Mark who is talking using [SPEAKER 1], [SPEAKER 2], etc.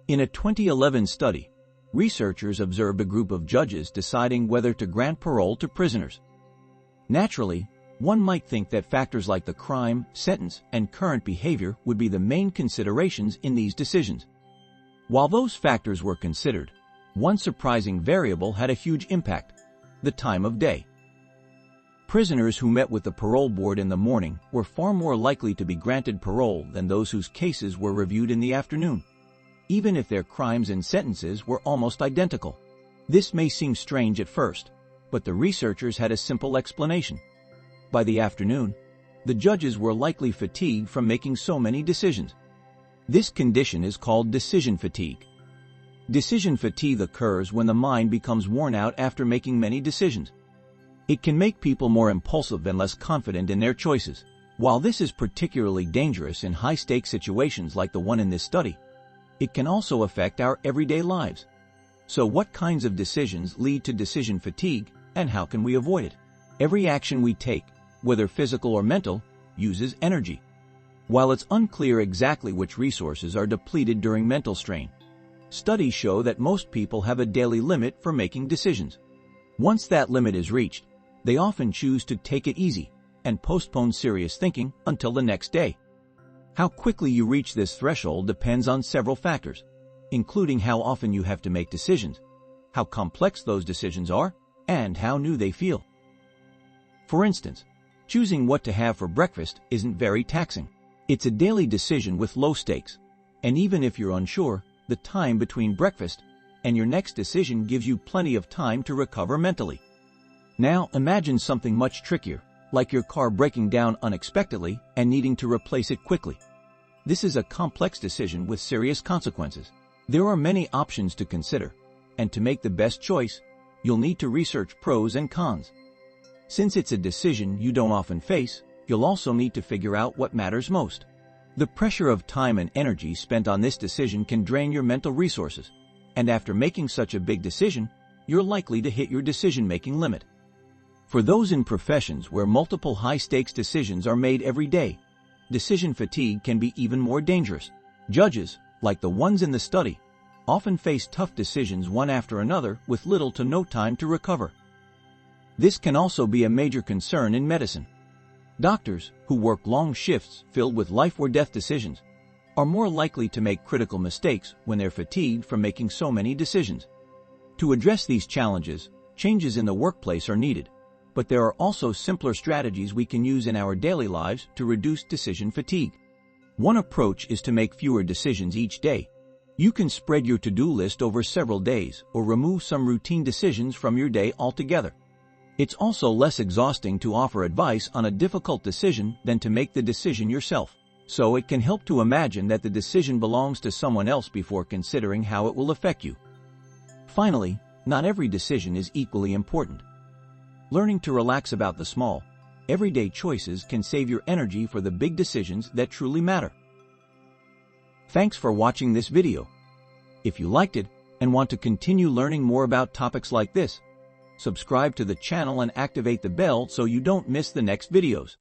[SPEAKER 1] In a 2011 study, researchers observed a group of judges deciding whether to grant parole to prisoners. Naturally, one might think that factors like the crime, sentence, and current behavior would be the main considerations in these decisions. While those factors were considered, one surprising variable had a huge impact: the time of day. Prisoners who met with the parole board in the morning were far more likely to be granted parole than those whose cases were reviewed in the afternoon, even if their crimes and sentences were almost identical. This may seem strange at first, but the researchers had a simple explanation. By the afternoon, the judges were likely fatigued from making so many decisions. This condition is called decision fatigue. Decision fatigue occurs when the mind becomes worn out after making many decisions. It can make people more impulsive and less confident in their choices. While this is particularly dangerous in high-stakes situations like the one in this study, it can also affect our everyday lives. So what kinds of decisions lead to decision fatigue, and how can we avoid it? Every action we take, whether physical or mental, uses energy. While it's unclear exactly which resources are depleted during mental strain, studies show that most people have a daily limit for making decisions. Once that limit is reached, they often choose to take it easy and postpone serious thinking until the next day. How quickly you reach this threshold depends on several factors, including how often you have to make decisions, how complex those decisions are, and how new they feel. For instance, choosing what to have for breakfast isn't very taxing. It's a daily decision with low stakes, and even if you're unsure, the time between breakfast and your next decision gives you plenty of time to recover mentally. Now imagine something much trickier, like your car breaking down unexpectedly and needing to replace it quickly. This is a complex decision with serious consequences. There are many options to consider, and to make the best choice, you'll need to research pros and cons. Since it's a decision you don't often face, you'll also need to figure out what matters most. The pressure of time and energy spent on this decision can drain your mental resources, and after making such a big decision, you're likely to hit your decision-making limit. For those in professions where multiple high-stakes decisions are made every day, decision fatigue can be even more dangerous. Judges, like the ones in the study, often face tough decisions one after another with little to no time to recover. This can also be a major concern in medicine. Doctors, who work long shifts filled with life or death decisions, are more likely to make critical mistakes when they're fatigued from making so many decisions. To address these challenges, changes in the workplace are needed, but there are also simpler strategies we can use in our daily lives to reduce decision fatigue. One approach is to make fewer decisions each day. You can spread your to-do list over several days or remove some routine decisions from your day altogether. It's also less exhausting to offer advice on a difficult decision than to make the decision yourself, so it can help to imagine that the decision belongs to someone else before considering how it will affect you. Finally, not every decision is equally important. Learning to relax about the small, everyday choices can save your energy for the big decisions that truly matter. Thanks for watching this video. If you liked it and want to continue learning more about topics like this, subscribe to the channel and activate the bell so you don't miss the next videos.